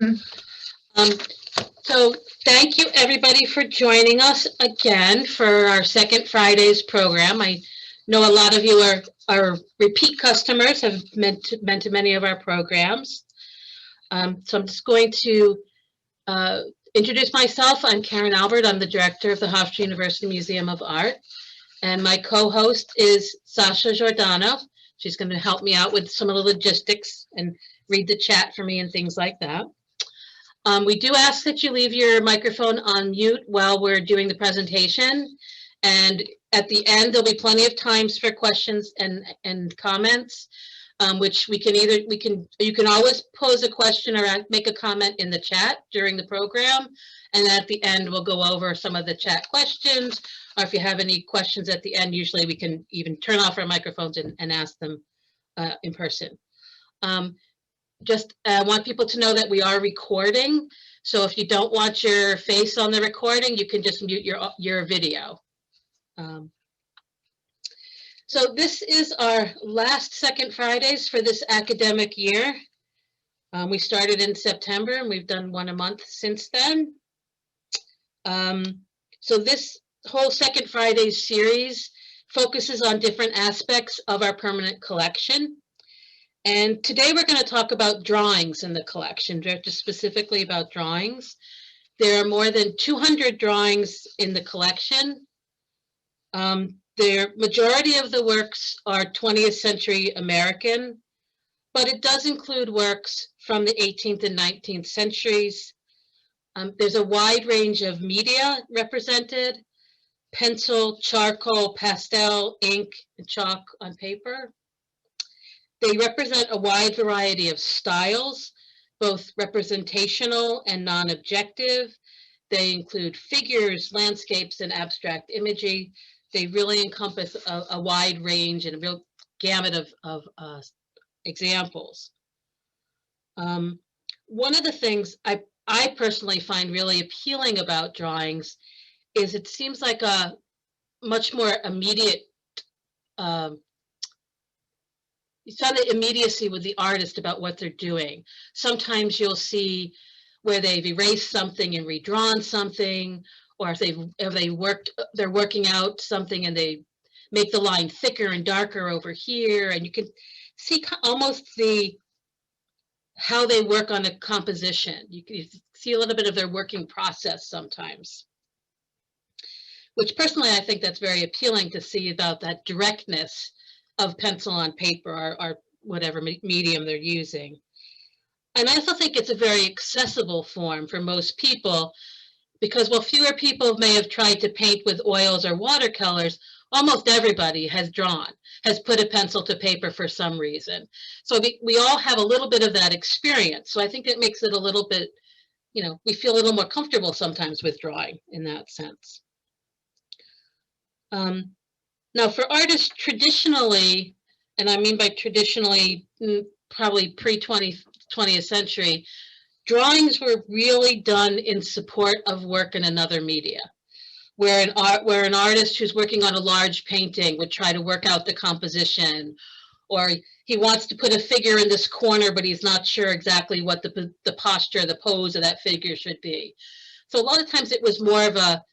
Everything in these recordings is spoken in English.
Um, so thank you everybody for joining us again for our second Fridays program. I know a lot of you are repeat customers, have been to many of our programs. So I'm just going to uh, introduce myself. I'm Karen Albert. I'm the director of the Hofstra University Museum of Art. And my co-host is Sasha Giordano. She's going to help me out with some of the logistics and read the chat for me and things like that. We do ask that you leave your microphone on mute while we're doing the presentation. And at the end, there'll be plenty of times for questions and comments, which you can always pose a question or make a comment in the chat during the program. And at the end, we'll go over some of the chat questions. Or if you have any questions at the end, usually we can even turn off our microphones and ask them in person. Just want people to know that we are recording. So if you don't want your face on the recording, you can just mute your video. So this is our last second Fridays for this academic year. We started in September and we've done one a month since then. So this whole second Fridays series focuses on different aspects of our permanent collection. And today we're going to talk about drawings in the collection, just specifically about drawings. There are more than 200 drawings in the collection. The majority of the works are 20th century American, but it does include works from the 18th and 19th centuries. There's a wide range of media represented: pencil, charcoal, pastel, ink, and chalk on paper. They represent a wide variety of styles, both representational and non-objective. They include figures, landscapes, and abstract imagery. They really encompass a wide range and a real gamut of examples. One of the things I personally find really appealing about drawings is it seems like a much more immediate you saw the immediacy with the artist about what they're doing. Sometimes you'll see where they've erased something and redrawn something, or if they're working out something and they make the line thicker and darker over here, and you can see almost how they work on a composition. You can see a little bit of their working process sometimes, which personally I think that's very appealing to see, about that directness of pencil on paper or whatever medium they're using. And I also think it's a very accessible form for most people, because while fewer people may have tried to paint with oils or watercolors, almost everybody has put a pencil to paper for some reason. So we all have a little bit of that experience. So I think it makes it a little bit, we feel a little more comfortable sometimes with drawing in that sense. Now, for artists traditionally, and I mean by traditionally, probably pre-20th century, drawings were really done in support of work in another media, where an artist who's working on a large painting would try to work out the composition, or he wants to put a figure in this corner, but he's not sure exactly what the posture, the pose of that figure should be. So a lot of times it was more of a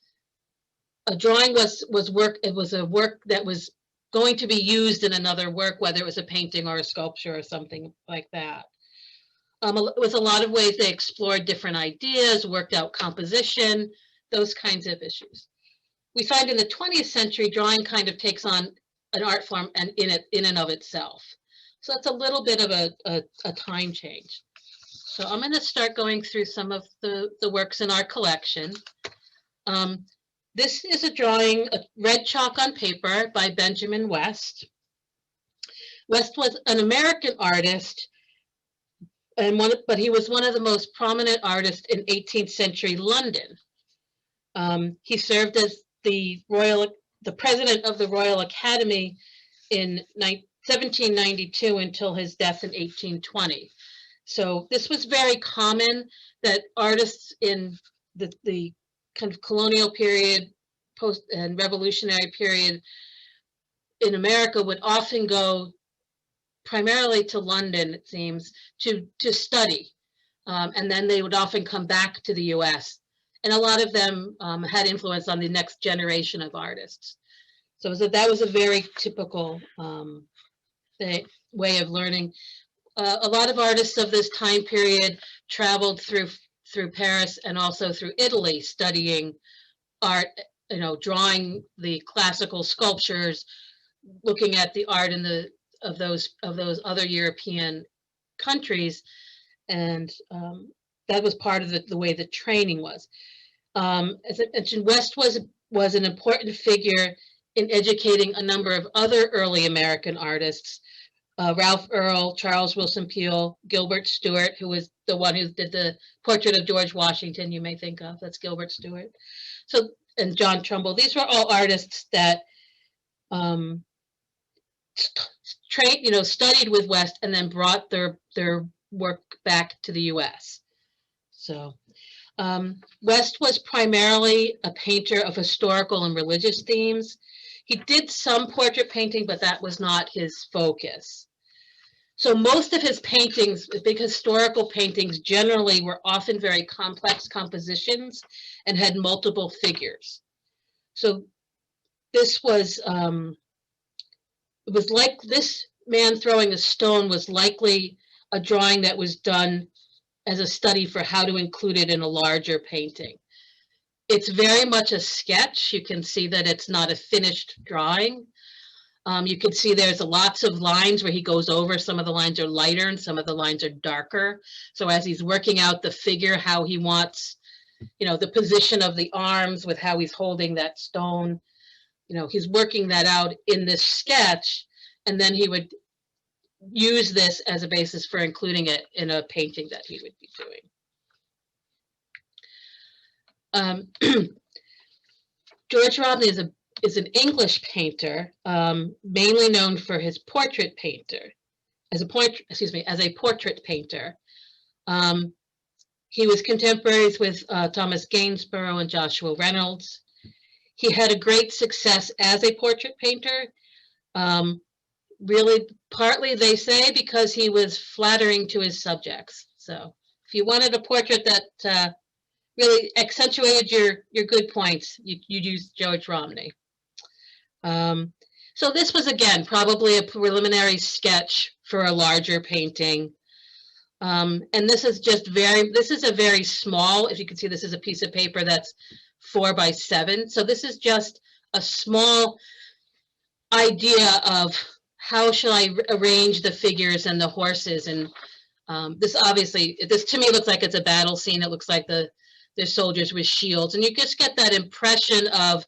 drawing was work. It was a work that was going to be used in another work, whether it was a painting or a sculpture or something like that. With a lot of ways they explored different ideas, worked out composition, those kinds of issues. We find in the 20th century, drawing kind of takes on an art form and in and of itself. So that's a little bit of a time change. So I'm going to start going through some of the works in our collection. This is a drawing, a red chalk on paper by Benjamin West. West was an American artist, but he was one of the most prominent artists in 18th century London. He served as the president of the Royal Academy in 1792 until his death in 1820. So this was very common, that artists in the kind of colonial period, post and revolutionary period in America would often go primarily to London, it seems, to study. and then they would often come back to the US. And a lot of them had influence on the next generation of artists. So that was a very typical way of learning. A lot of artists of this time period traveled through Paris and also through Italy, studying art, drawing the classical sculptures, looking at the art of those other European countries, and that was part of the way the training was. As I mentioned, West was an important figure in educating a number of other early American artists. Ralph Earl, Charles Wilson Peale, Gilbert Stuart, who was the one who did the portrait of George Washington, you may think of. That's Gilbert Stuart. So, and John Trumbull. These were all artists that studied with West and then brought their work back to the U.S. So West was primarily a painter of historical and religious themes. He did some portrait painting, but that was not his focus. So most of his paintings, big historical paintings, generally were often very complex compositions and had multiple figures. So this was, it was like this man throwing a stone was likely a drawing that was done as a study for how to include it in a larger painting. It's very much a sketch. You can see that it's not a finished drawing. You can see there's lots of lines where he goes over. Some of the lines are lighter and some of the lines are darker. So as he's working out the figure, how he wants, the position of the arms with how he's holding that stone, he's working that out in this sketch, and then he would use this as a basis for including it in a painting that he would be doing. George Rodney is an English painter, mainly known for his portrait painter, as a portrait painter. He was contemporaries with Thomas Gainsborough and Joshua Reynolds. He had a great success as a portrait painter, really partly, they say, because he was flattering to his subjects. So if you wanted a portrait that really accentuated your good points, you'd use George Romney. So this was, again, probably a preliminary sketch for a larger painting. And this is a very small, if you can see, this is a piece of paper that's 4 by 7. So this is just a small idea of how shall I arrange the figures and the horses. And this to me looks like it's a battle scene. It looks like the soldiers with shields. And you just get that impression of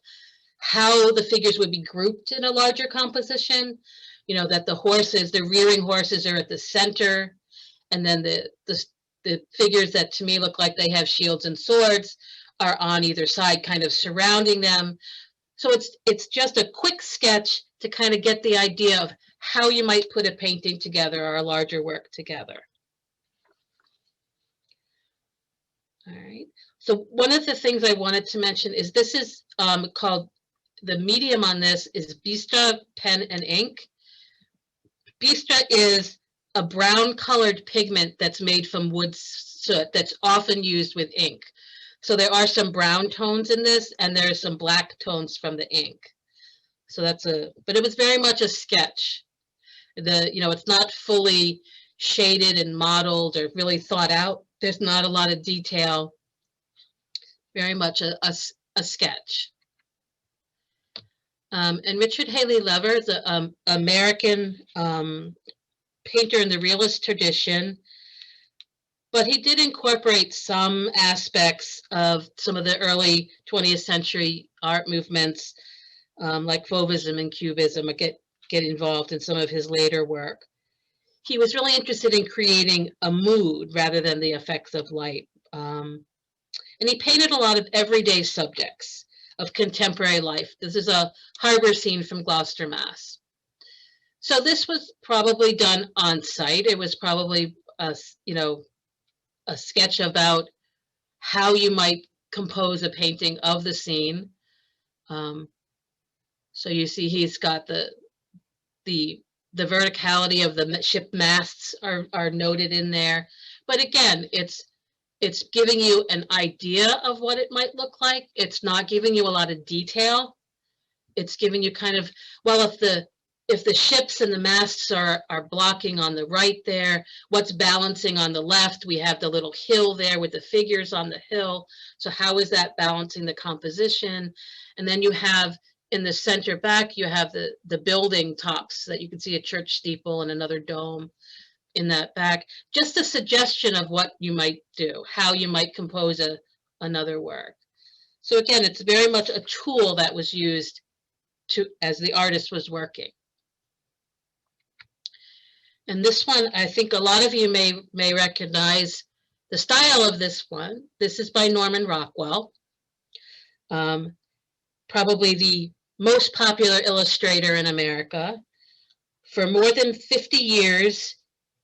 how the figures would be grouped in a larger composition, that the rearing horses are at the center, and then the figures that to me look like they have shields and swords are on either side, kind of surrounding them. So it's just a quick sketch to kind of get the idea of how you might put a painting together or a larger work together. All right. So one of the things I wanted to mention is this is called, the medium on this is bistre pen and ink. Bistre is a brown colored pigment that's made from wood soot that's often used with ink. So there are some brown tones in this, and there are some black tones from the ink. So but it was very much a sketch. It's not fully shaded and modeled or really thought out. There's not a lot of detail. Very much a sketch. And Richard Haley Lever is an American painter in the realist tradition, but he did incorporate some aspects of some of the early 20th century art movements, like Fauvism and Cubism, get involved in some of his later work. He was really interested in creating a mood rather than the effects of light. And he painted a lot of everyday subjects of contemporary life. This is a harbor scene from Gloucester, Mass. So this was probably done on site. It was probably a sketch about how you might compose a painting of the scene. So you see he's got the verticality of the ship masts are noted in there. But again, it's giving you an idea of what it might look like. It's not giving you a lot of detail. It's giving you kind of, well, if the ships and the masts are blocking on the right there, what's balancing on the left? We have the little hill there with the figures on the hill. So how is that balancing the composition? And then you have in the center back, you have the building tops that you can see a church steeple and another dome in that back. Just a suggestion of what you might do, how you might compose another work. So again, it's very much a tool that was used as the artist was working. And this one, I think a lot of you may recognize the style of this one. This is by Norman Rockwell, probably the most popular illustrator in America. For more than 50 years,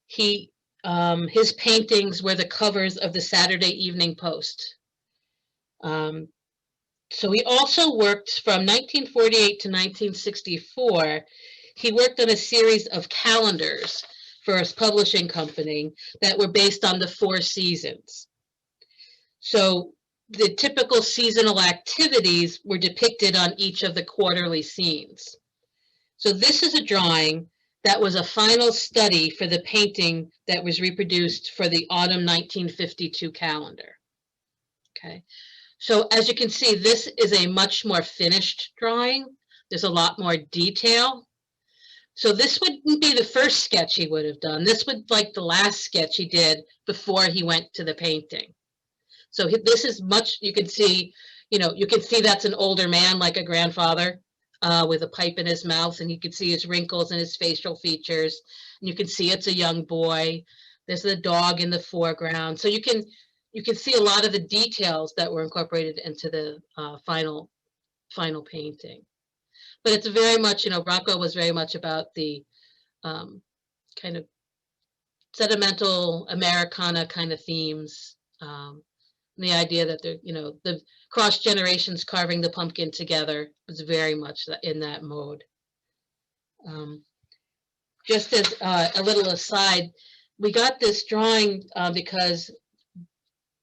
his paintings were the covers of the Saturday Evening Post. So he also worked from 1948 to 1964. He worked on a series of calendars for his publishing company that were based on the 4 seasons. So the typical seasonal activities were depicted on each of the quarterly scenes. So this is a drawing that was a final study for the painting that was reproduced for the autumn 1952 calendar. Okay, so as you can see, this is a much more finished drawing. There's a lot more detail. So this wouldn't be the first sketch he would have done. This would like the last sketch he did before he went to the painting. So this is much, you can see, you can see that's an older man, like a grandfather, with a pipe in his mouth, and you can see his wrinkles and his facial features. And you can see it's a young boy. There's the dog in the foreground. So you can see a lot of the details that were incorporated into the final painting. But it's very much, Rockwell was very much about the kind of sentimental Americana kind of themes. The idea that the cross generations carving the pumpkin together was very much in that mode. Just as a little aside, we got this drawing because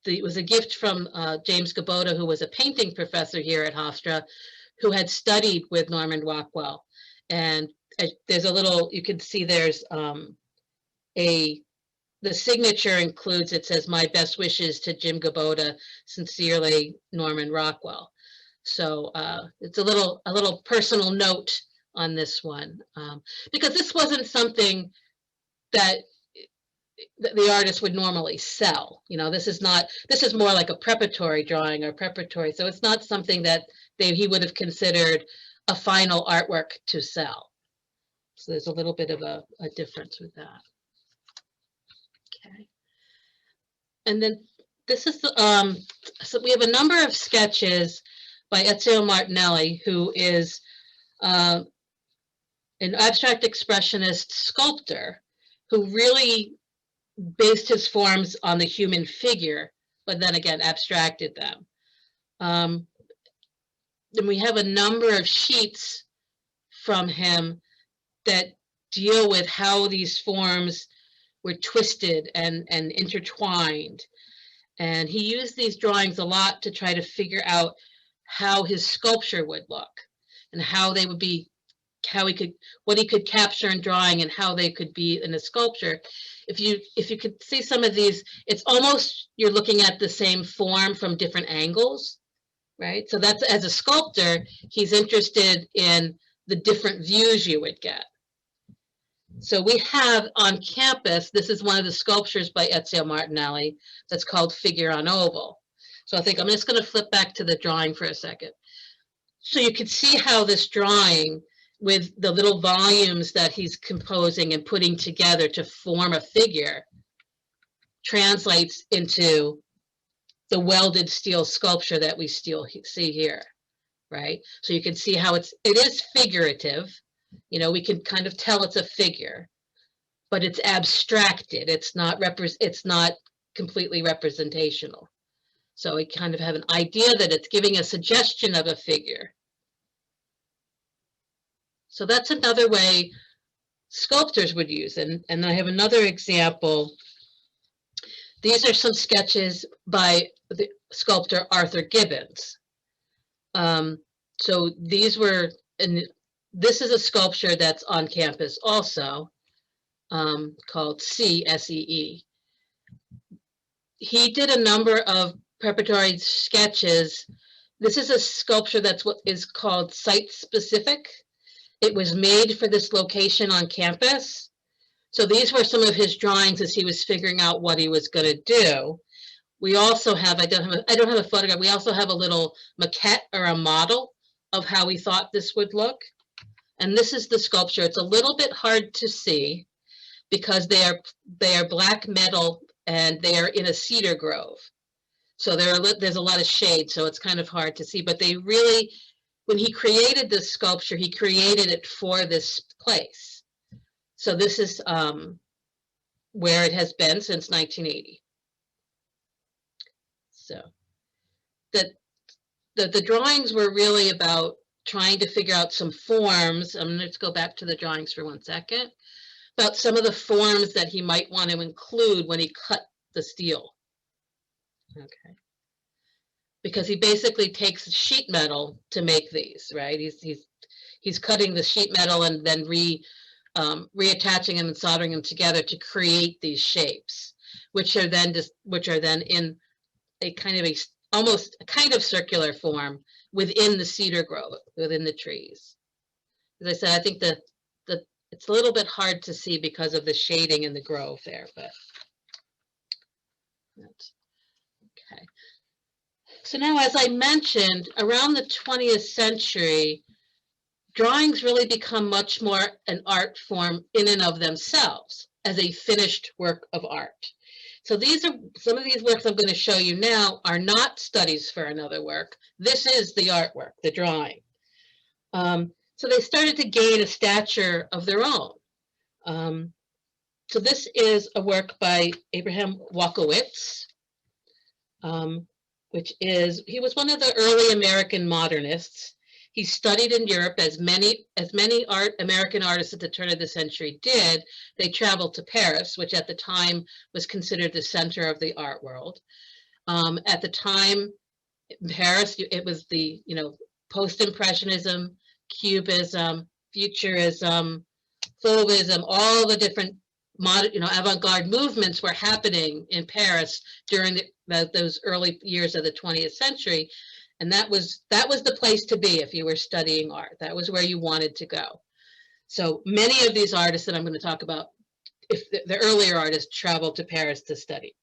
it was a gift from James Kubota, who was a painting professor here at Hofstra, who had studied with Norman Rockwell. And there's a little, you can see there's the signature includes, it says, "My best wishes to Jim Kubota, sincerely, Norman Rockwell." So it's a little personal note on this one, because this wasn't something that the artist would normally sell. This is more like a preparatory drawing or preparatory. So it's not something that he would have considered a final artwork to sell. So there's a little bit of a difference with that. Okay. And then this is so we have a number of sketches by Ezio Martinelli, who is an abstract expressionist sculptor who really based his forms on the human figure, but then again abstracted them. Then we have a number of sheets from him that deal with how these forms were twisted and intertwined. And he used these drawings a lot to try to figure out how his sculpture would look and how they would be, what he could capture in drawing and how they could be in a sculpture. If you could see some of these, it's almost you're looking at the same form from different angles, right? So that's, as a sculptor, he's interested in the different views you would get. So we have on campus, this is one of the sculptures by Ezio Martinelli that's called Figure on Oval. So I think I'm just going to flip back to the drawing for a second. So you can see how this drawing, with the little volumes that he's composing and putting together to form a figure, translates into the welded steel sculpture that we still see here, right? So you can see how it is figurative. We can kind of tell it's a figure, but it's abstracted. It's not completely representational. So we kind of have an idea that it's giving a suggestion of a figure. So that's another way sculptors would use. And I have another example. These are some sketches by the sculptor Arthur Gibbons. So these were, and this is a sculpture that's on campus also, called SEE. He did a number of preparatory sketches. This is a sculpture that's what is called site-specific. It was made for this location on campus. So these were some of his drawings as he was figuring out what he was going to do. We also have, I don't have a photograph, we also have a little maquette or a model of how we thought this would look. And this is the sculpture. It's a little bit hard to see because they are black metal and they are in a cedar grove. So there's a lot of shade, so it's kind of hard to see. But they really, when he created this sculpture, he created it for this place. So this is where it has been since 1980. So the drawings were really about trying to figure out some forms. Let's go back to the drawings for 1 second. About some of the forms that he might want to include when he cut the steel. Okay. Because he basically takes sheet metal to make these, right? He's cutting the sheet metal and then reattaching them and soldering them together to create these shapes, which are then in a almost a kind of circular form within the cedar grove, within the trees. As I said, I think it's a little bit hard to see because of the shading in the grove there, but that's okay. So now, as I mentioned, around the 20th century, drawings really become much more an art form in and of themselves as a finished work of art. So these are some of these works I'm going to show you now are not studies for another work. This is the artwork, the drawing. So they started to gain a stature of their own. So this is a work by Abraham Wakowitz, he was one of the early American modernists. He studied in Europe as many American artists at the turn of the century did. They traveled to Paris, which at the time was considered the center of the art world. At the time, in Paris, it was the post-impressionism, cubism, futurism, fauvism, all the different avant-garde movements were happening in Paris during those early years of the 20th century. And that was the place to be if you were studying art. That was where you wanted to go. So many of these artists that I'm going to talk about, if the earlier artists, traveled to Paris to study.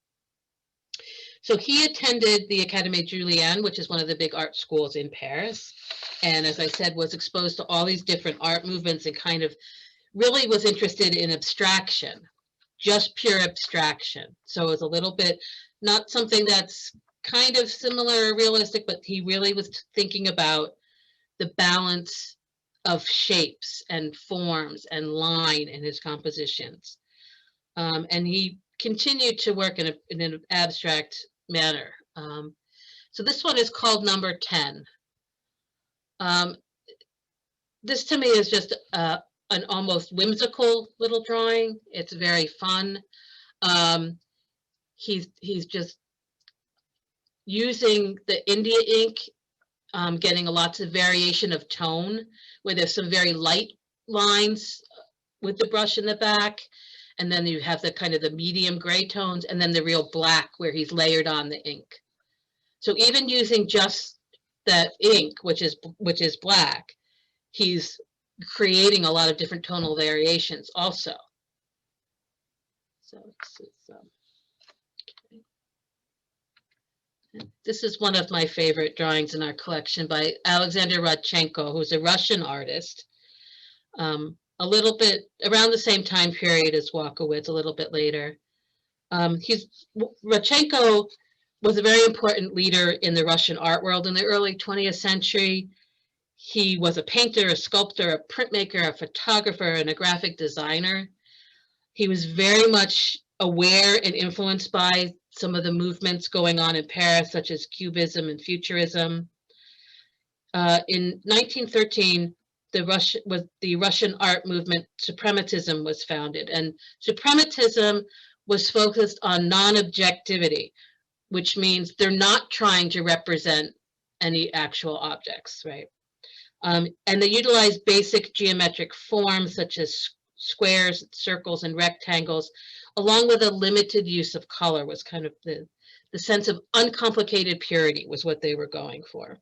So he attended the Académie Julian, which is one of the big art schools in Paris. And as I said, was exposed to all these different art movements and kind of really was interested in abstraction, just pure abstraction. So it was a little bit, not something that's kind of similar or realistic, but he really was thinking about the balance of shapes and forms and line in his compositions. And he continued to work in an abstract manner. So this one is called number 10. This to me is just an almost whimsical little drawing. It's very fun. He's just using the India ink, getting lots of variation of tone, where there's some very light lines with the brush in the back, and then you have the kind of the medium gray tones, and then the real black where he's layered on the ink. So even using just that ink, which is black, he's creating a lot of different tonal variations also. So this is one of my favorite drawings in our collection by Alexander Rochenko, who's a Russian artist. A little bit around the same time period as Wakowitz, a little bit later. Rochenko was a very important leader in the Russian art world in the early 20th century. He was a painter, a sculptor, a printmaker, a photographer, and a graphic designer. He was very much aware and influenced by some of the movements going on in Paris, such as Cubism and Futurism. In 1913, the Russian art movement, Suprematism, was founded. And Suprematism was focused on non-objectivity, which means they're not trying to represent any actual objects, right? And they utilize basic geometric forms such as squares, circles, and rectangles, along with a limited use of color. Was kind of the sense of uncomplicated purity was what they were going for.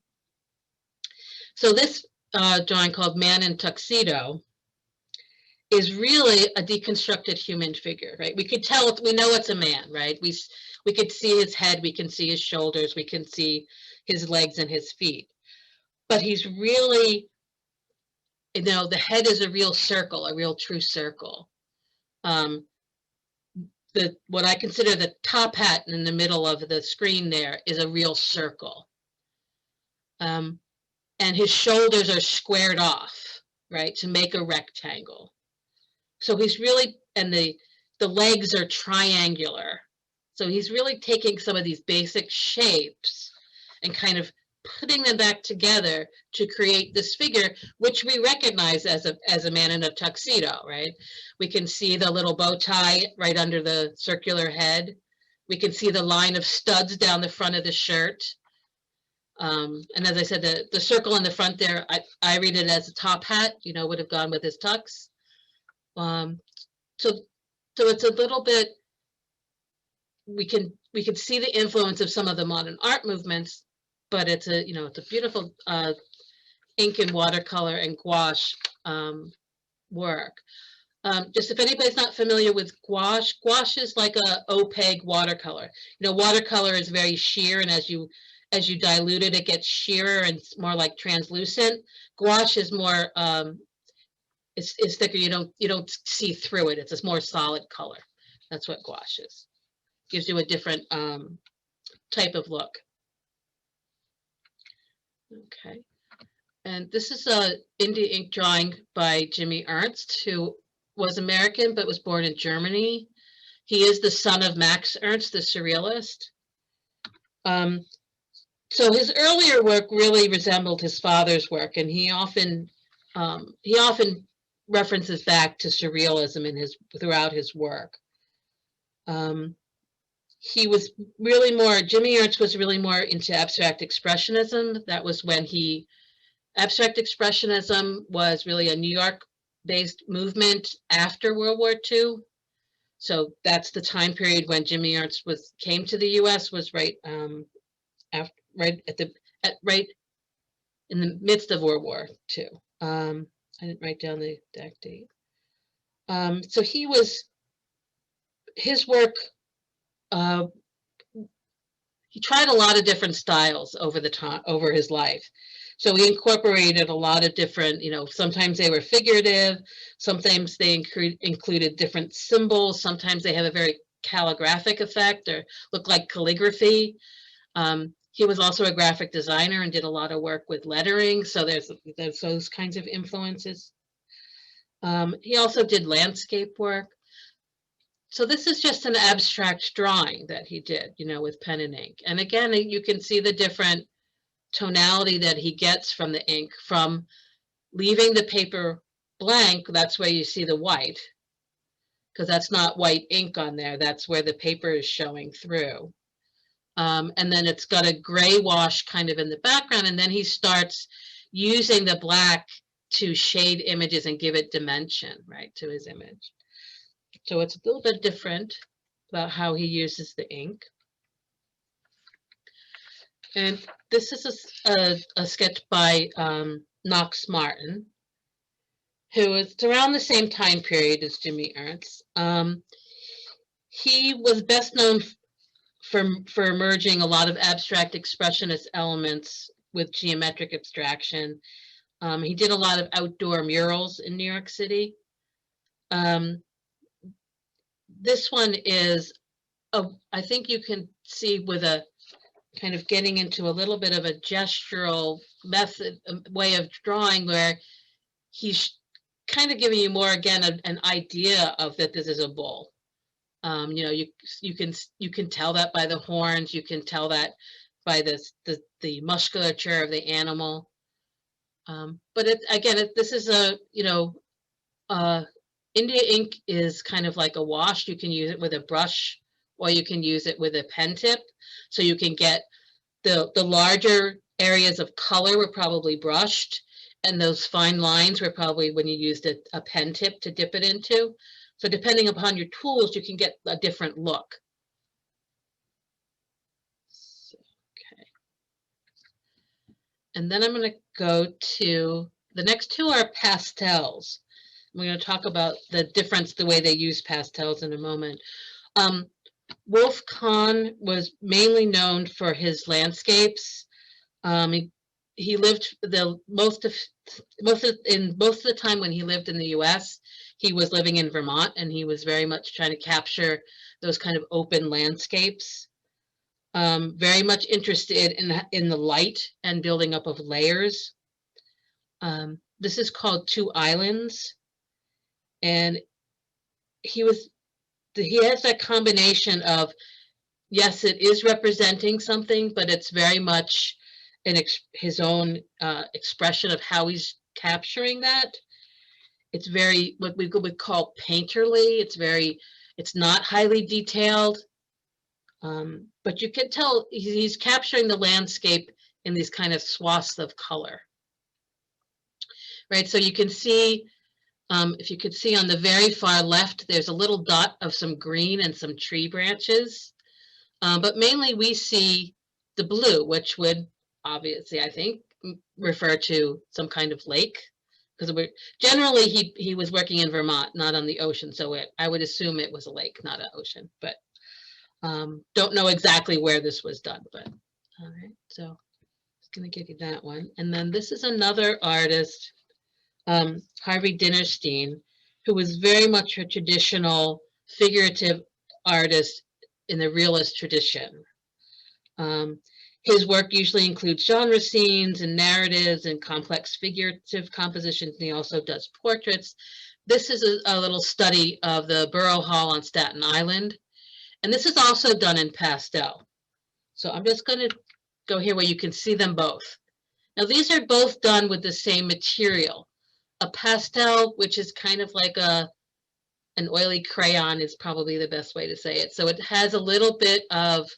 So this drawing called Man in Tuxedo is really a deconstructed human figure, right? We could tell, we know it's a man, right? We could see his head, we can see his shoulders, we can see his legs and his feet. But he's really, you know, the head is a real circle, a real true circle. What I consider the top hat in the middle of the screen there is a real circle. And his shoulders are squared off, right, to make a rectangle. So he's really, and the legs are triangular. So he's really taking some of these basic shapes and kind of putting them back together to create this figure, which we recognize as a man in a tuxedo, right? We can see the little bow tie right under the circular head. We can see the line of studs down the front of the shirt. And as I said, the circle in the front there, I read it as a top hat, you know, would have gone with his tux. So it's a little bit, we can see the influence of some of the modern art movements, but it's a, you know, it's a beautiful ink and watercolor and gouache work. Just if anybody's not familiar with gouache, gouache is like a opaque watercolor. You know, watercolor is very sheer, and as you dilute it, it gets sheerer and it's more like translucent. Gouache is more it's thicker. You don't see through it. It's a more solid color. That's what gouache is. Gives you a different type of look. Okay, and this is a India ink drawing by Jimmy Ernst, who was American but was born in Germany. He is the son of Max Ernst, the surrealist. So his earlier work really resembled his father's work, and he often references back to surrealism in throughout his work. He was really more, Jimmy Ernst was really more into abstract expressionism. That was when abstract expressionism was really a New York-based movement after World War II. So that's the time period when Jimmy Ernst came to the U.S. was right right in the midst of World War II. I didn't write down the exact date. So his work, he tried a lot of different styles over his life. So he incorporated a lot of different, you know, sometimes they were figurative, sometimes they included different symbols, sometimes they have a very calligraphic effect or look like calligraphy. He was also a graphic designer and did a lot of work with lettering. So there's those kinds of influences. He also did landscape work. So this is just an abstract drawing that he did, you know, with pen and ink. And again, you can see the different tonality that he gets from the ink, from leaving the paper blank. That's where you see the white, because that's not white ink on there. That's where the paper is showing through. And then it's got a gray wash kind of in the background. And then he starts using the black to shade images and give it dimension, right, to his image. So it's a little bit different about how he uses the ink. And this is a sketch by Knox Martin, who is around the same time period as Jimmy Ernst. He was best known for merging a lot of abstract expressionist elements with geometric abstraction. He did a lot of outdoor murals in New York City. This one is, I think you can see with a kind of getting into a little bit of a gestural method, way of drawing, where he's kind of giving you more, again, an idea of that this is a bull. You know, you can tell that by the horns. You can tell that by the musculature of the animal. But this is a, you know, India ink is kind of like a wash. You can use it with a brush or you can use it with a pen tip. So you can get the larger areas of color were probably brushed, and those fine lines were probably when you used a pen tip to dip it into. So depending upon your tools, you can get a different look. Okay. And then I'm going to go to the next two are pastels. We're going to talk about the difference, the way they use pastels in a moment. Wolf Kahn was mainly known for his landscapes. He lived most of the time when he lived in the U.S. He was living in Vermont, and he was very much trying to capture those kind of open landscapes. Very much interested in the light and building up of layers. This is called Two Islands, and he has that combination of, yes, it is representing something, but it's very much his own expression of how he's capturing that. It's very, what we would call painterly. It's not highly detailed, but you can tell he's capturing the landscape in these kind of swaths of color. Right, so you can see, if you could see on the very far left, there's a little dot of some green and some tree branches. But mainly we see the blue, which would obviously, I think, refer to some kind of lake. Because generally he was working in Vermont, not on the ocean. So I would assume it was a lake, not an ocean. But don't know exactly where this was done. But all right, so I'm going to give you that one. And then this is another artist, Harvey Dinerstein, who was very much a traditional figurative artist in the realist tradition. His work usually includes genre scenes and narratives and complex figurative compositions, and he also does portraits. This is a little study of the Borough Hall on Staten Island, and this is also done in pastel. So I'm just going to go here where you can see them both. Now these are both done with the same material. A pastel, which is kind of like an oily crayon, is probably the best way to say it. So it has a little bit of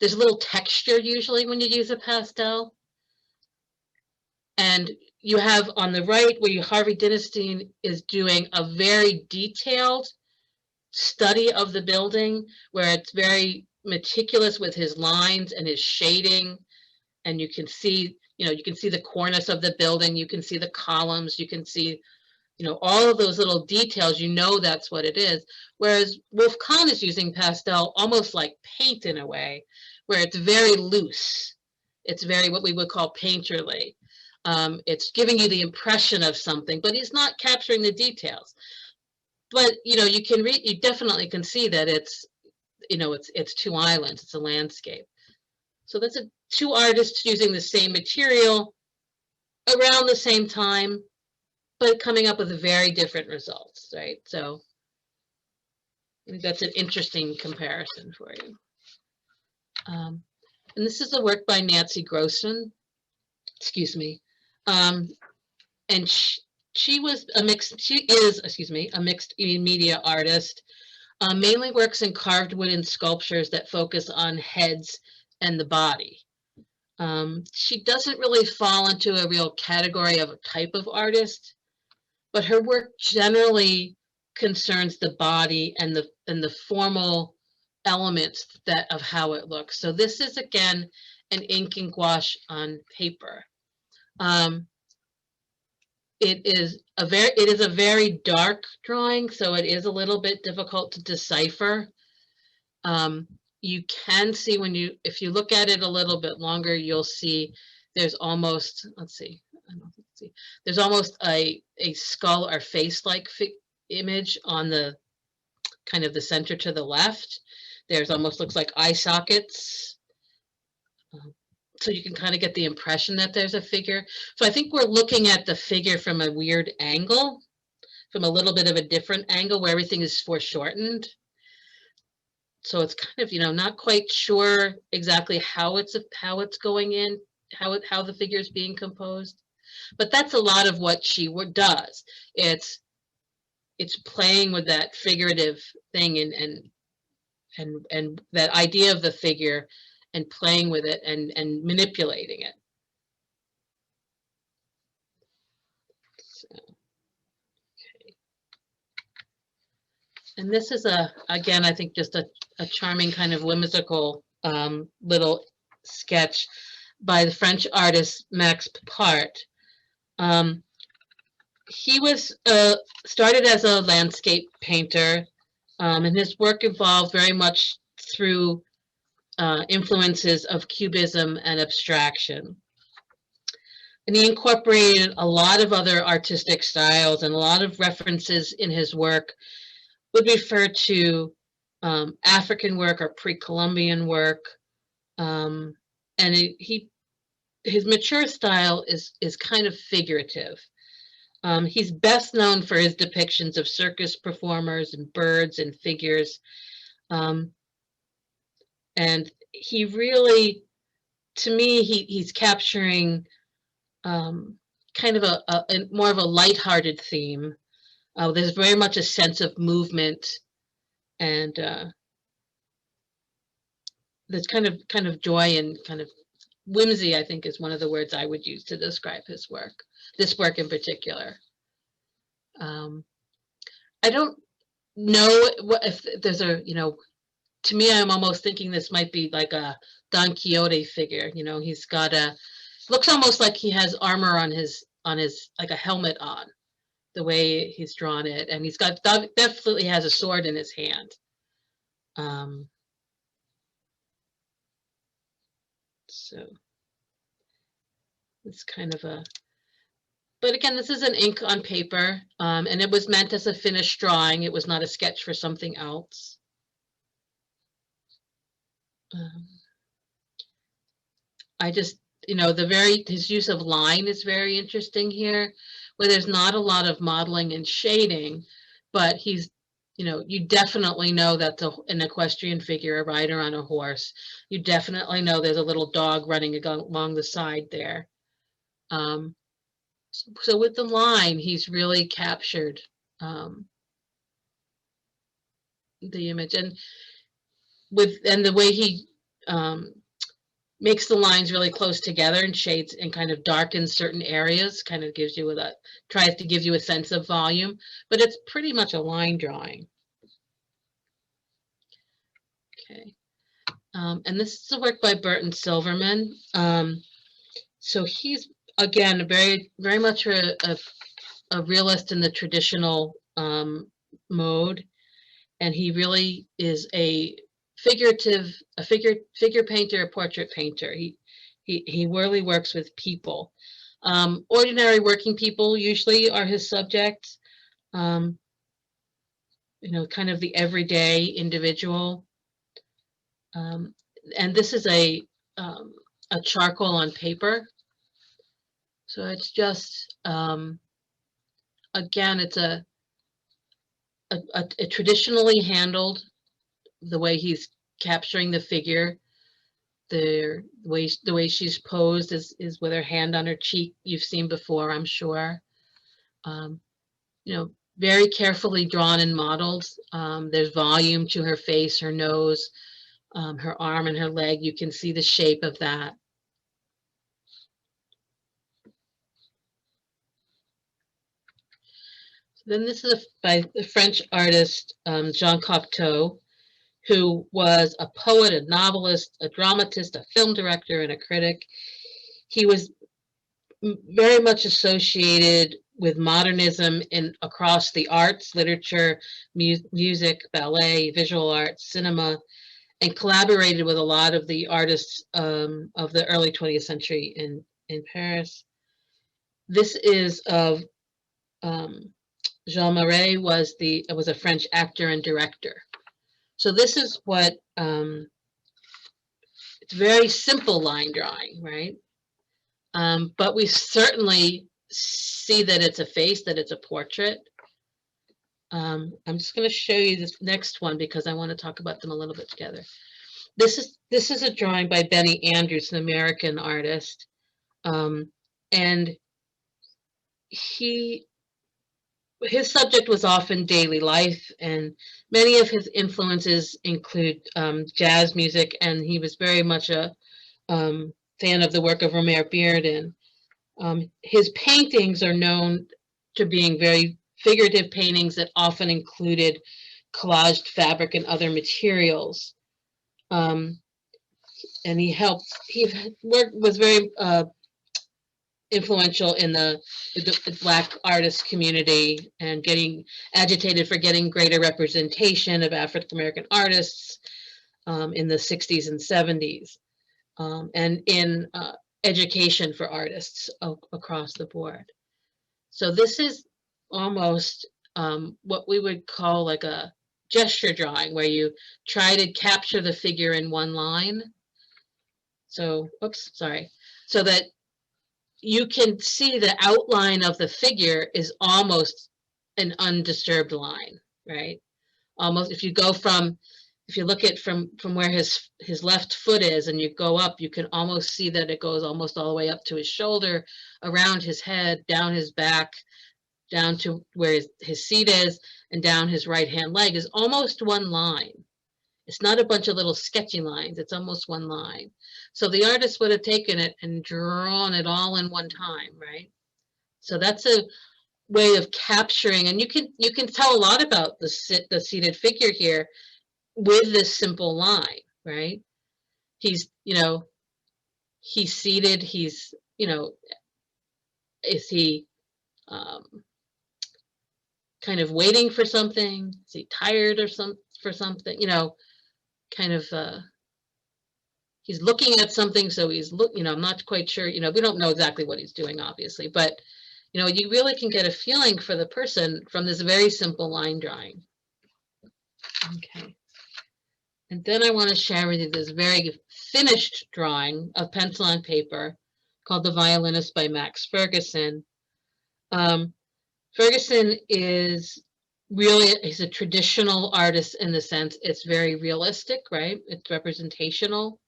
there's a little texture usually when you use a pastel. And you have on the right where Harvey Dinerstein is doing a very detailed study of the building, where it's very meticulous with his lines and his shading. And you can see, you can see the cornice of the building, you can see the columns, you can see, all of those little details, that's what it is. Whereas Wolf Kahn is using pastel almost like paint in a way, where it's very loose. It's very what we would call painterly. It's giving you the impression of something, but he's not capturing the details. But you definitely can see that it's two islands, it's a landscape. So that's two artists using the same material around the same time, but coming up with very different results, right? So I think that's an interesting comparison for you. And this is a work by Nancy Grossen, excuse me. And she is a mixed media artist, mainly works in carved wooden sculptures that focus on heads and the body. She doesn't really fall into a real category of a type of artist, but her work generally concerns the body and the formal elements of how it looks. So this is again an ink and gouache on paper. It is a very dark drawing, so it is a little bit difficult to decipher. You can see if you look at it a little bit longer, you'll see there's almost, there's almost a skull or face-like image on the kind of the center to the left. There's almost looks like eye sockets. So you can kind of get the impression that there's a figure. So I think we're looking at the figure from a weird angle, from a little bit of a different angle where everything is foreshortened. So it's kind of, not quite sure exactly how it's going in, how the figure is being composed. but that's a lot of what she does. It's playing with that figurative thing and that idea of the figure and playing with it and manipulating it. So, okay. And this is again, I think just a charming kind of whimsical little sketch by the French artist Max Pipart. He was started as a landscape painter, and his work evolved very much through influences of Cubism and abstraction. And he incorporated a lot of other artistic styles, and a lot of references in his work would refer to African work or pre-Columbian work. And his mature style is kind of figurative. He's best known for his depictions of circus performers and birds and figures. And he really, to me, he's capturing kind of a more of a lighthearted theme. There's very much a sense of movement, and there's kind of joy and kind of whimsy, I think, is one of the words I would use to describe his work, this work in particular. I don't know if there's a, to me, I'm almost thinking this might be like a Don Quixote figure. He's got looks almost like he has armor on his like a helmet on, the way he's drawn it, and he's got definitely has a sword in his hand. So it's kind of but again, this is an ink on paper, and it was meant as a finished drawing. It was not a sketch for something else. I just, his use of line is very interesting here, where there's not a lot of modeling and shading, but he's, you definitely know that's an equestrian figure, a rider on a horse. You definitely know there's a little dog running along the side there. So with the line, he's really captured the image, and the way he makes the lines really close together and shades and kind of darkens certain areas, kind of gives you tries to give you a sense of volume, but it's pretty much a line drawing. Okay, and this is a work by Burton Silverman. So he's, again, very, very much a realist in the traditional mode, and he really is a figure painter, a portrait painter. He really works with people. Ordinary working people usually are his subjects. Kind of the everyday individual. And this is a charcoal on paper. So it's just, again, it's a traditionally handled, the way he's capturing the figure, the way she's posed is with her hand on her cheek. You've seen before, I'm sure. Very carefully drawn and modeled. There's volume to her face, her nose, her arm and her leg. You can see the shape of that. Then this is by the French artist Jean Cocteau, who was a poet, a novelist, a dramatist, a film director, and a critic. He was very much associated with modernism across the arts, literature, music, ballet, visual arts, cinema, and collaborated with a lot of the artists of the early 20th century in Paris. This is of Jean Marais, was a French actor and director. So this is what it's very simple line drawing, right? But we certainly see that it's a face, that it's a portrait. I'm just going to show you this next one because I want to talk about them a little bit together. This is a drawing by Benny Andrews, an American artist, and his subject was often daily life, and many of his influences include jazz music, and he was very much a fan of the work of Romare Bearden. His paintings are known to being very figurative paintings that often included collaged fabric and other materials. And was very influential in the Black artist community, and getting agitated for getting greater representation of African American artists in the 60s and 70s, and in education for artists across the board. So this is almost what we would call like a gesture drawing, where you try to capture the figure in one line. So, oops, sorry. So that you can see the outline of the figure is almost an undisturbed line, right? Almost, if you look at from where his left foot is and you go up, you can almost see that it goes almost all the way up to his shoulder, around his head, down his back, down to where his seat is, and down his right hand leg is almost one line. It's not a bunch of little sketchy lines, it's almost one line. So the artist would have taken it and drawn it all in one time, right? So that's a way of capturing, and you can tell a lot about the seated figure here with this simple line, right? He's seated, he's, is he kind of waiting for something? Is he tired or for something? Kind of he's looking at something, so I'm not quite sure, we don't know exactly what he's doing, obviously, but you really can get a feeling for the person from this very simple line drawing. Okay. And then I want to share with you this very finished drawing of pencil on paper called The Violinist by Max Ferguson. Ferguson is he's a traditional artist in the sense it's very realistic, right? It's representational.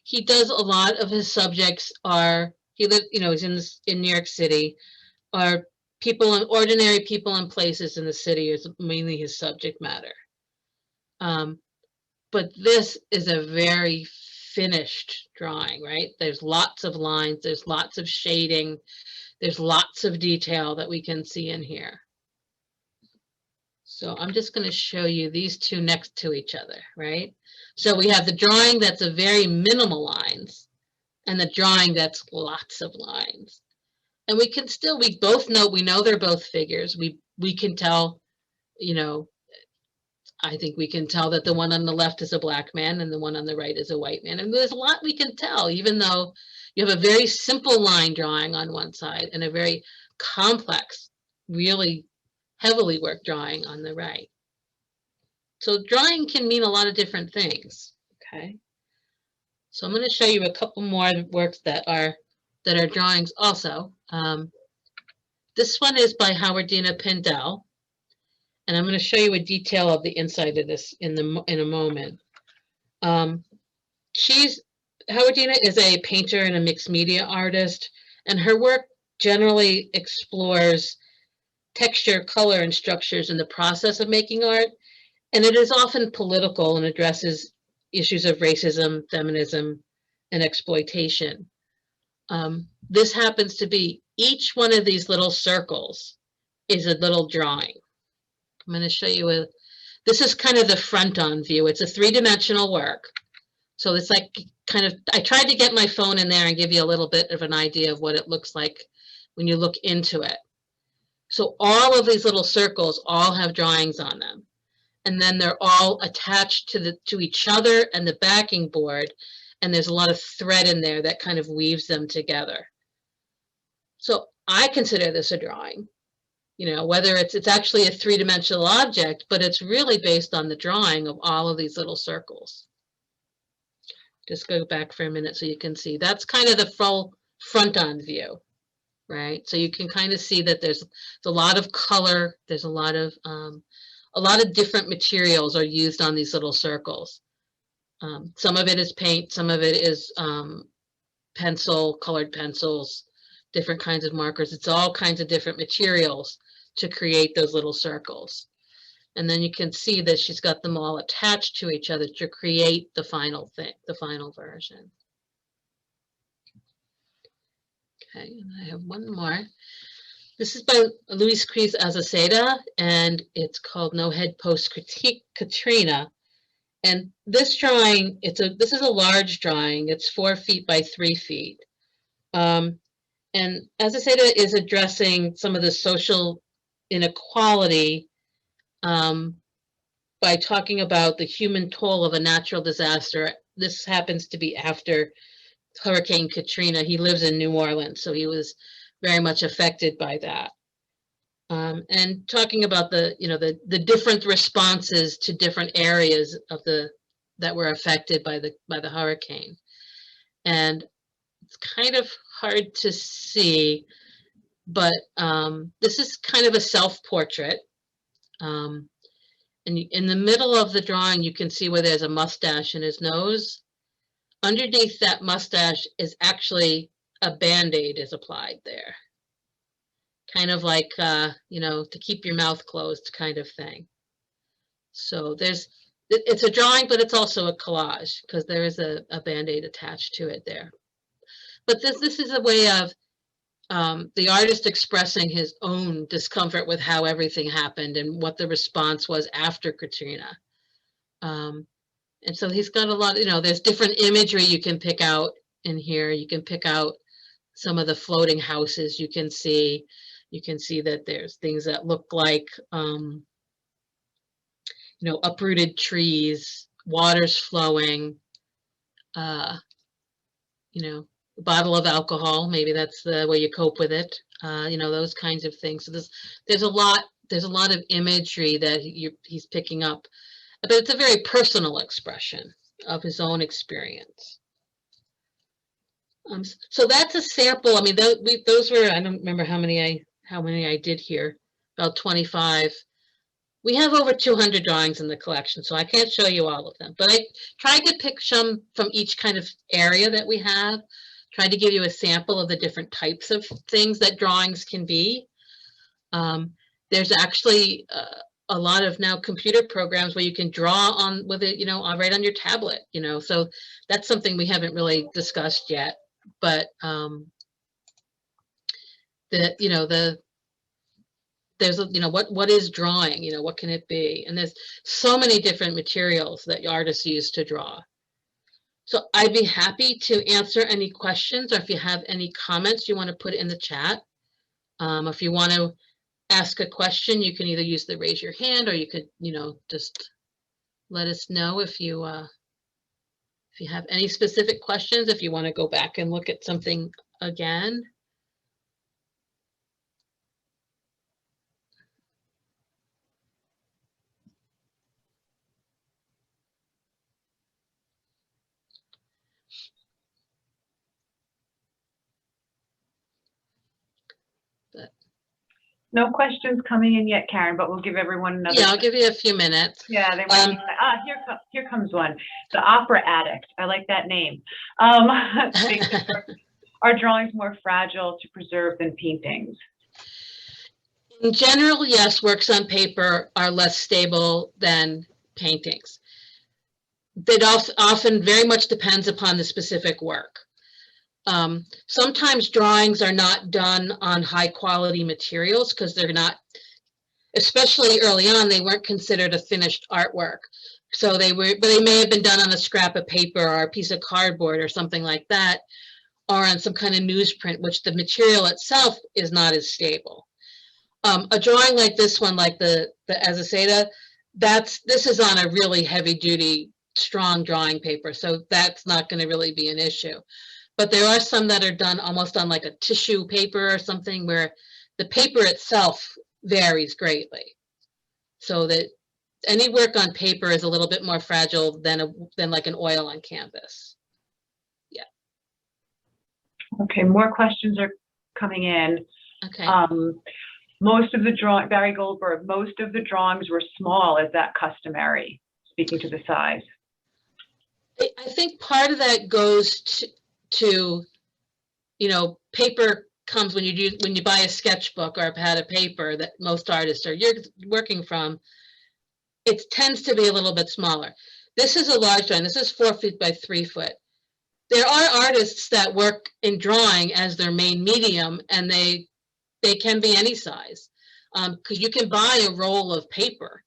He does a lot of his subjects he's in New York City, are ordinary people and places in the city is mainly his subject matter. But this is a very finished drawing, right? There's lots of lines, there's lots of shading, there's lots of detail that we can see in here. So I'm just going to show you these two next to each other, right? So we have the drawing that's a very minimal lines, and the drawing that's lots of lines. And we both know, we know they're both figures. We can tell, I think we can tell that the one on the left is a black man and the one on the right is a white man. And there's a lot we can tell, even though you have a very simple line drawing on one side and a very complex, really heavily worked drawing on the right. So drawing can mean a lot of different things. Okay. So I'm going to show you a couple more works that are drawings also. This one is by Howarddina Pindell, and I'm going to show you a detail of the inside of this in a moment. Howarddina is a painter and a mixed media artist, and her work generally explores texture, color, and structures in the process of making art, and it is often political and addresses issues of racism, feminism, and exploitation. This happens to be, each one of these little circles is a little drawing. I'm going to show you this is kind of the front-on view. It's a three-dimensional work. So it's like I tried to get my phone in there and give you a little bit of an idea of what it looks like when you look into it. So all of these little circles all have drawings on them. And then they're all attached to each other and the backing board. And there's a lot of thread in there that kind of weaves them together. So I consider this a drawing, whether it's actually a three-dimensional object, but it's really based on the drawing of all of these little circles. Just go back for a minute so you can see. That's kind of the full front-on view, right? So you can kind of see that there's a lot of color. There's a lot of different materials are used on these little circles. Some of it is paint, some of it is colored pencils, different kinds of markers. It's all kinds of different materials to create those little circles. And then you can see that she's got them all attached to each other to create the final thing, the final version. Okay, and I have one more. This is by Louis Crease Azaceta, and it's called No Head Post Critique Katrina. And this drawing, this is a large drawing. It's 4 feet by 3 feet. And Azaceta is addressing some of the social inequality by talking about the human toll of a natural disaster. This happens to be after Hurricane Katrina. He lives in New Orleans, so he was very much affected by that. And talking about the different responses to different areas of that were affected by the hurricane. And it's kind of hard to see, but this is kind of a self-portrait. And in the middle of the drawing, you can see where there's a mustache in his nose. Underneath that mustache is actually a Band-Aid is applied there. Kind of like, to keep your mouth closed kind of thing. So it's a drawing, but it's also a collage because there is a Band-Aid attached to it there. But this is a way of the artist expressing his own discomfort with how everything happened and what the response was after Katrina. And so he's got a lot, there's different imagery you can pick out in here. You can pick out some of the floating houses you can see. You can see that there's things that look like, uprooted trees, water's flowing, a bottle of alcohol. Maybe that's the way you cope with it. Those kinds of things. So there's a lot of imagery that he's picking up, but it's a very personal expression of his own experience. So that's a sample. I mean, those were, I don't remember how many I did here, about 25. We have over 200 drawings in the collection, so I can't show you all of them, but I tried to pick some from each kind of area that we have, tried to give you a sample of the different types of things that drawings can be. There's actually a lot of now computer programs where you can draw on with it, right on your tablet, so that's something we haven't really discussed yet, but there's what is drawing, what can it be? And there's so many different materials that artists use to draw. So I'd be happy to answer any questions, or if you have any comments you want to put in the chat. If you want to ask a question, you can either use the raise your hand, or you could, just let us know if you have any specific questions, if you want to go back and look at something again. No questions coming in yet, Karen, but we'll give everyone another. Yeah, I'll give you a few minutes. Yeah, they might. Here comes one. The Opera Addict. I like that name. Are drawings more fragile to preserve than paintings? In general, yes, works on paper are less stable than paintings. That often very much depends upon the specific work. Sometimes drawings are not done on high quality materials because they're not, especially early on, they weren't considered a finished artwork. So they may have been done on a scrap of paper or a piece of cardboard or something like that, or on some kind of newsprint, which the material itself is not as stable. A drawing like this one, like the Azaceta, this is on a really heavy duty, strong drawing paper. So that's not going to really be an issue. But there are some that are done almost on like a tissue paper or something where the paper itself varies greatly. So that any work on paper is a little bit more fragile than like an oil on canvas. Yeah. Okay, more questions are coming in. Okay. Most of the Barry Goldberg, most of the drawings were small. Is that customary, speaking to the size? I think part of that goes to paper comes when you buy a sketchbook or a pad of paper that most artists are you're working from, it tends to be a little bit smaller. This is a large drawing. This is 4 feet by 3 foot. There are artists that work in drawing as their main medium, and they can be any size, because you can buy a roll of paper.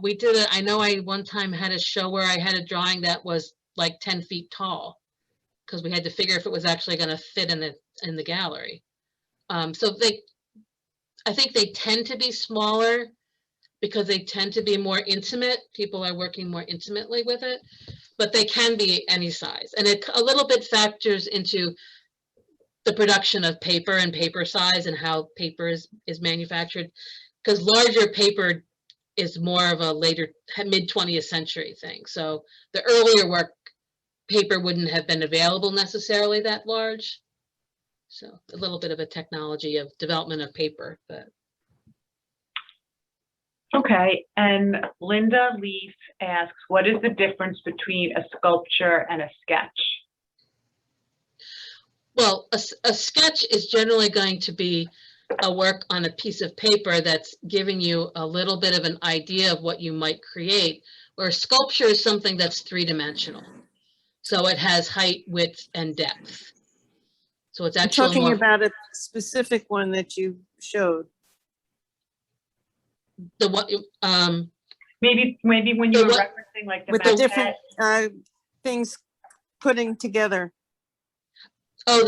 We did it. I know I one time had a show where I had a drawing that was like 10 feet tall, because we had to figure if it was actually going to fit in the gallery. So I think they tend to be smaller because they tend to be more intimate. People are working more intimately with it, but they can be any size. And it a little bit factors into the production of paper and paper size and how paper is manufactured, because larger paper is more of a later mid 20th century thing. So the earlier work, paper wouldn't have been available necessarily that large. So a little bit of a technology of development of paper, but. Okay, and Linda Leaf asks, what is the difference between a sculpture and a sketch? Well, a sketch is generally going to be a work on a piece of paper that's giving you a little bit of an idea of what you might create, where a sculpture is something that's three-dimensional. So it has height, width, and depth. So it's actually talking more about a specific one that you showed. the what Maybe when you were what- referencing like the With the maquette. different things putting together. oh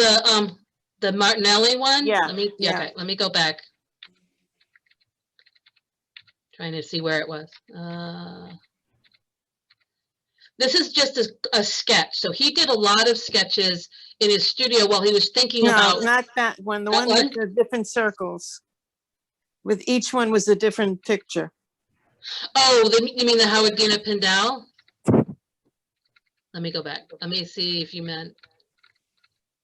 the Martinelli one. Yeah, Okay, let me go back. Trying to see where it was. This is just a sketch. So he did a lot of sketches in his studio while he was thinking No, about. not that one. The That one with the different circles. With each one was a different picture. Oh, you mean the Howarddina Pindell? Let me go back. Let me see if you meant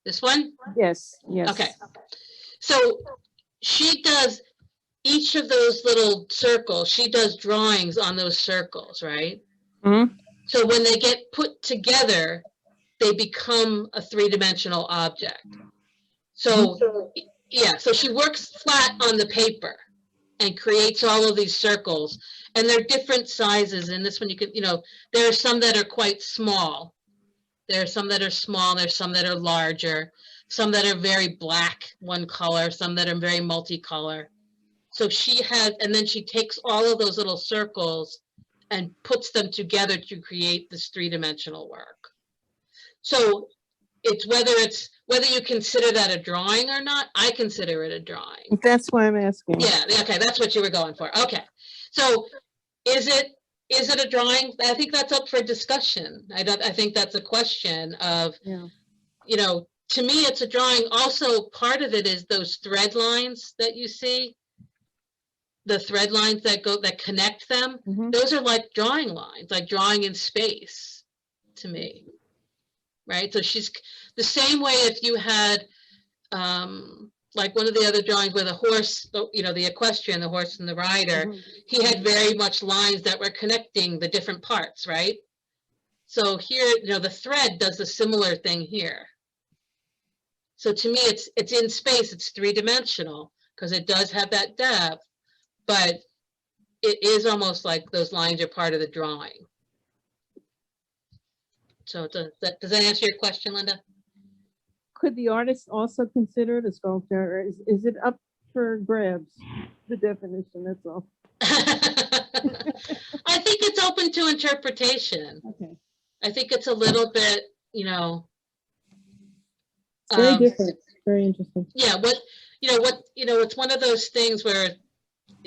this one. Yes, yes. Okay. So she does each of those little circles. She does drawings on those circles, right? Mhm. So when they get put together, they become a three-dimensional object. So yeah, so she works flat on the paper and creates all of these circles, and they're different sizes. And this one you can, there are some that are quite small. There are some that are small. There's some that are larger, some that are very black, one color, some that are very multicolor. So she has, and then she takes all of those little circles and puts them together to create this three-dimensional work. So it's whether you consider that a drawing or not. I consider it a drawing. That's why I'm asking. Yeah, okay, that's what you were going for. Okay. So is it a drawing? I think that's up for discussion. I think that's a question of, Yeah. To me, it's a drawing. Also, part of it is those thread lines that you see. The thread lines that connect them, Mhm. those are like drawing lines, like drawing in space to me, right? So she's the same way if you had like one of the other drawings with a horse, the equestrian, the horse and the rider, Mhm. he had very much lines that were connecting the different parts, right? So here, the thread does a similar thing here. So to me, it's in space, it's three-dimensional because it does have that depth, but it is almost like those lines are part of the drawing. So does that answer your question, Linda? Could the artist also consider it a sculpture, or is it up for grabs? The definition, that's all. I think it's open to interpretation. Okay. I think it's a little bit, Very different, very interesting. Yeah, it's one of those things where,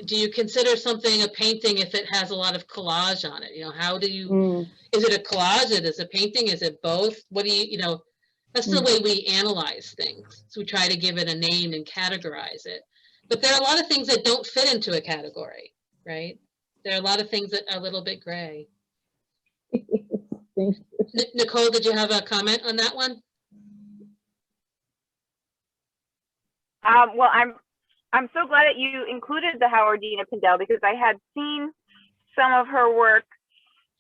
do you consider something a painting if it has a lot of collage on it? How do you, is it a collage? Is it a painting? Is it both? What do that's the way we analyze things. So we try to give it a name and categorize it. But there are a lot of things that don't fit into a category, right? There are a lot of things that are a little bit gray. Thank you. Nicole, did you have a comment on that one? Well, I'm so glad that you included the Howarddina Pindell, because I had seen some of her work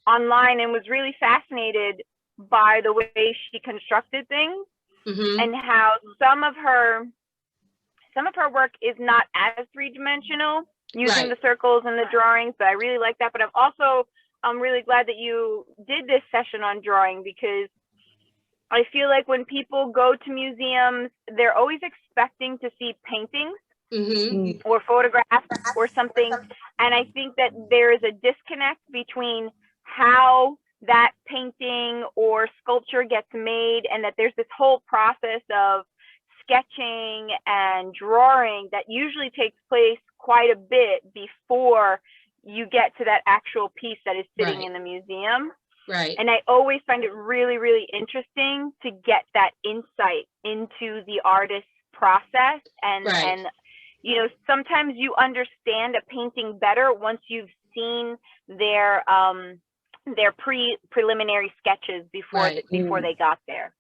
online and was really fascinated by the way she constructed things, and how some of her some of her work is not as three-dimensional using Right. the circles and the drawings, but I really like that. But I'm really glad that you did this session on drawing, because I feel like when people go to museums, they're always expecting to see paintings Mm-hmm. or photographs or something. And I think that there is a disconnect between how that painting or sculpture gets made, and that there's this whole process of sketching and drawing that usually takes place quite a bit before you get to that actual piece that is sitting Right. in the museum. Right. And I always find it really, really interesting to get that insight into the artist's process. And, Right. and you know, sometimes you understand a painting better once you've seen their preliminary sketches before Right. before they got there.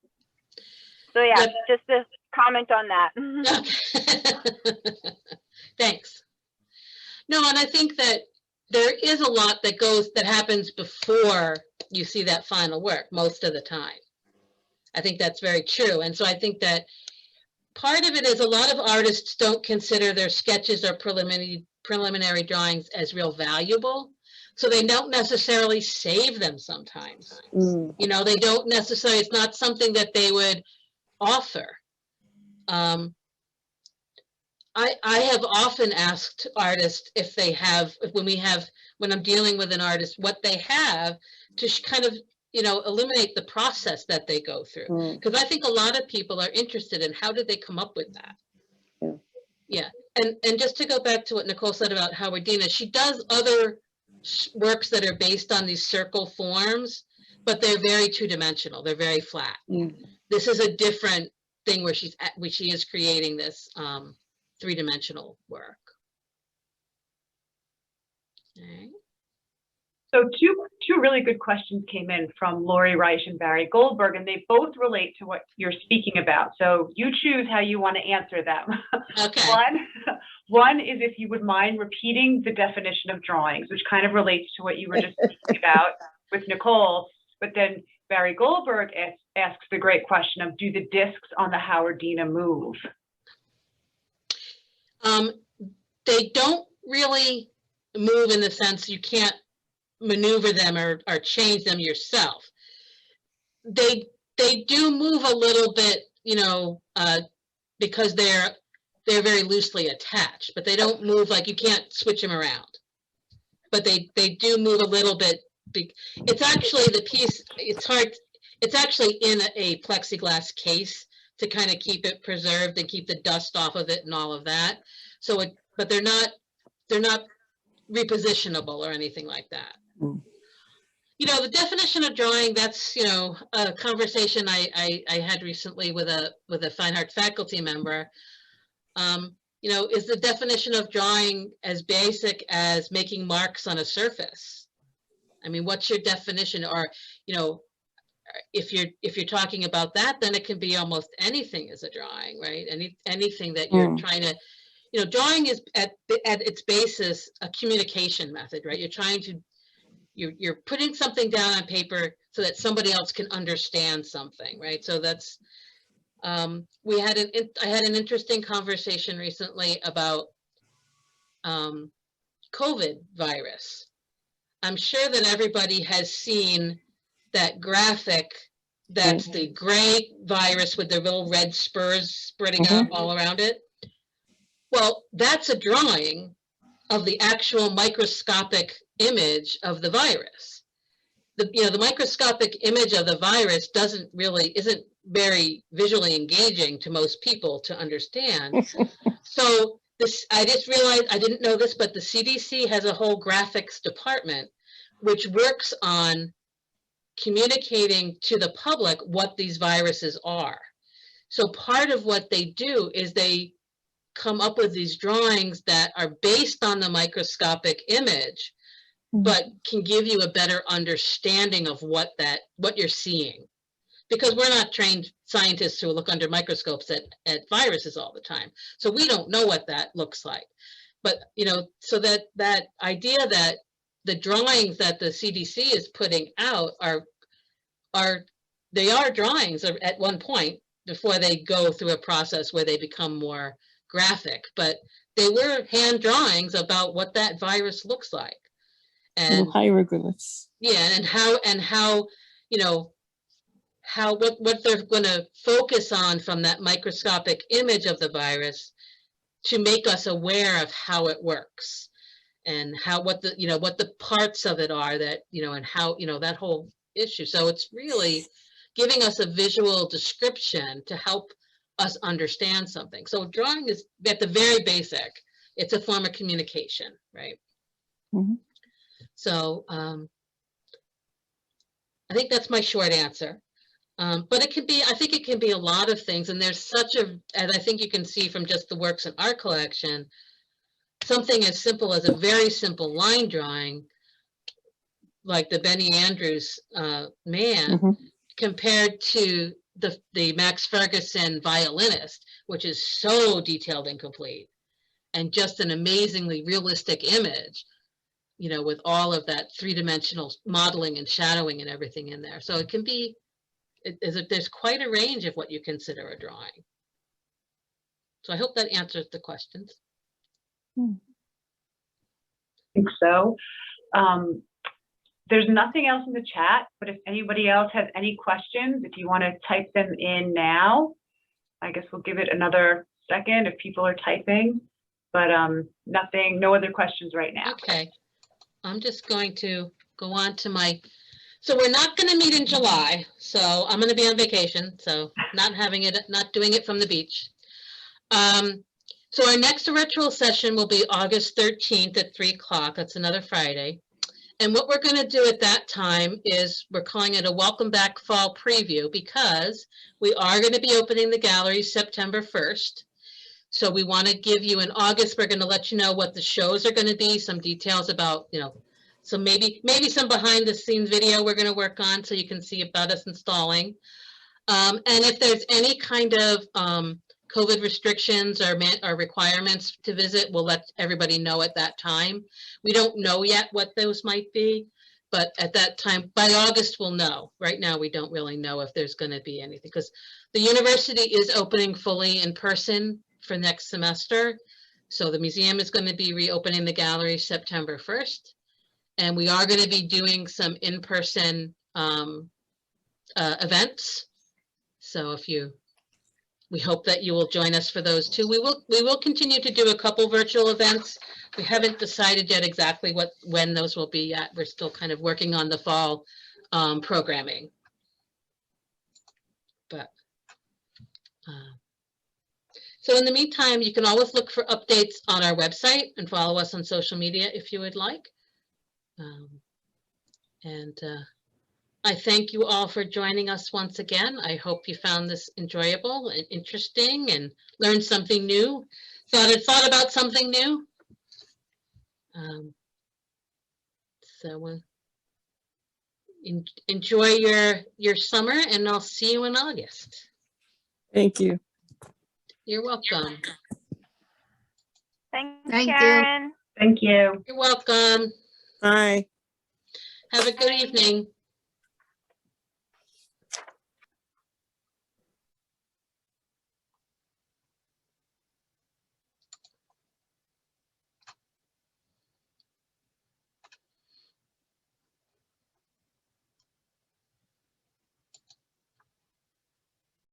So yeah, Yep. just a comment on that. Thanks. No, and I think that there is a lot that happens before you see that final work most of the time. I think that's very true. And so I think that part of it is a lot of artists don't consider their sketches or preliminary drawings as real valuable. So they don't necessarily save them sometimes. You know, they don't necessarily, it's not something that they would author. I have often asked artists if they have, when I'm dealing with an artist, what they have to kind of, you know, eliminate the process that they go through. Because I think a lot of people are interested in how did they come up with that? Yeah. And just to go back to what Nicole said about Howarddina, she does other works that are based on these circle forms, but they're very two-dimensional. They're very flat. This is a different thing where she is creating this three-dimensional work. Okay. So two really good questions came in from Lori Reich and Barry Goldberg, and they both relate to what you're speaking about. So you choose how you want to answer them. Okay. One is if you would mind repeating the definition of drawings, which kind of relates to what you were just speaking about with Nicole. But then Barry Goldberg asks the great question of, do the discs on the Howarddina move? They don't really move in the sense you can't maneuver them or change them yourself. They do move a little bit, you know, because they're very loosely attached, but they don't move like you can't switch them around. But they do move a little bit. It's actually the piece, it's hard, it's actually in a plexiglass case to kind of keep it preserved and keep the dust off of it and all of that. So but they're not repositionable or anything like that. You know, the definition of drawing, that's, you know, a conversation I had recently with a fine art faculty member. You know, is the definition of drawing as basic as making marks on a surface? I mean, what's your definition? Or, you know, if you're talking about that, then it can be almost anything as a drawing, right? Anything that you're trying to, you know, drawing is at its basis a communication method, right? You're trying to, you're putting something down on paper so that somebody else can understand something, right? So that's, I had an interesting conversation recently about COVID virus. I'm sure that everybody has seen that graphic. That's the gray virus with the little red spurs spreading out all around it. Well, that's a drawing of the actual microscopic image of the virus. The microscopic image of the virus isn't very visually engaging to most people to understand. So I just realized, I didn't know this, but the CDC has a whole graphics department which works on communicating to the public what these viruses are. So part of what they do is they come up with these drawings that are based on the microscopic image, but can give you a better understanding of what you're seeing. Because we're not trained scientists who look under microscopes at viruses all the time. So we don't know what that looks like. But, you know, so that idea that the drawings that the CDC is putting out are drawings at one point before they go through a process where they become more graphic, but they were hand drawings about what that virus looks like. Little And hieroglyphs. yeah, and how, you know, what they're going to focus on from that microscopic image of the virus to make us aware of how it works and what the parts of it are that, and how, that whole issue. So it's really giving us a visual description to help us understand something. So drawing is at the very basic. It's a form of communication, right? Mhm. So I think that's my short answer. But I think it can be a lot of things. And there's and I think you can see from just the works in our collection, something as simple as a very simple line drawing, like the Benny Andrews man, Mhm. compared to the Max Ferguson violinist, which is so detailed and complete, and just an amazingly realistic image, with all of that three-dimensional modeling and shadowing and everything in there. So it can be, there's quite a range of what you consider a drawing. So I hope that answers the questions. I think so. There's nothing else in the chat, but if anybody else has any questions, if you want to type them in now, I guess we'll give it another second if people are typing, but no other questions right now. Okay. I'm just going to go on to so we're not going to meet in July, so I'm going to be on vacation, so not doing it from the beach. So our next virtual session will be August 13th at 3 o'clock. That's another Friday. And what we're going to do at that time is we're calling it a Welcome Back Fall Preview, because we are going to be opening the gallery September 1st. So we want to give you in August, we're going to let you know what the shows are going to be, some details about, so maybe some behind the scenes video we're going to work on so you can see about us installing. And if there's any kind of COVID restrictions or requirements to visit, we'll let everybody know at that time. We don't know yet what those might be, but at that time, by August, we'll know. Right now, we don't really know if there's going to be anything, because the university is opening fully in person for next semester. So the museum is going to be reopening the gallery September 1st. And we are going to be doing some in-person events. So we hope that you will join us for those too. We will continue to do a couple virtual events. We haven't decided yet exactly when those will be yet. We're still kind of working on the fall programming. But so in the meantime, you can always look for updates on our website and follow us on social media if you would like. I thank you all for joining us once again. I hope you found this enjoyable and interesting and learned something new. Thought about something new. Enjoy your summer, and I'll see you in August. Thank you. You're welcome. Thanks, Thank you. Karen. Thank you. You're welcome. Bye. Have a good evening.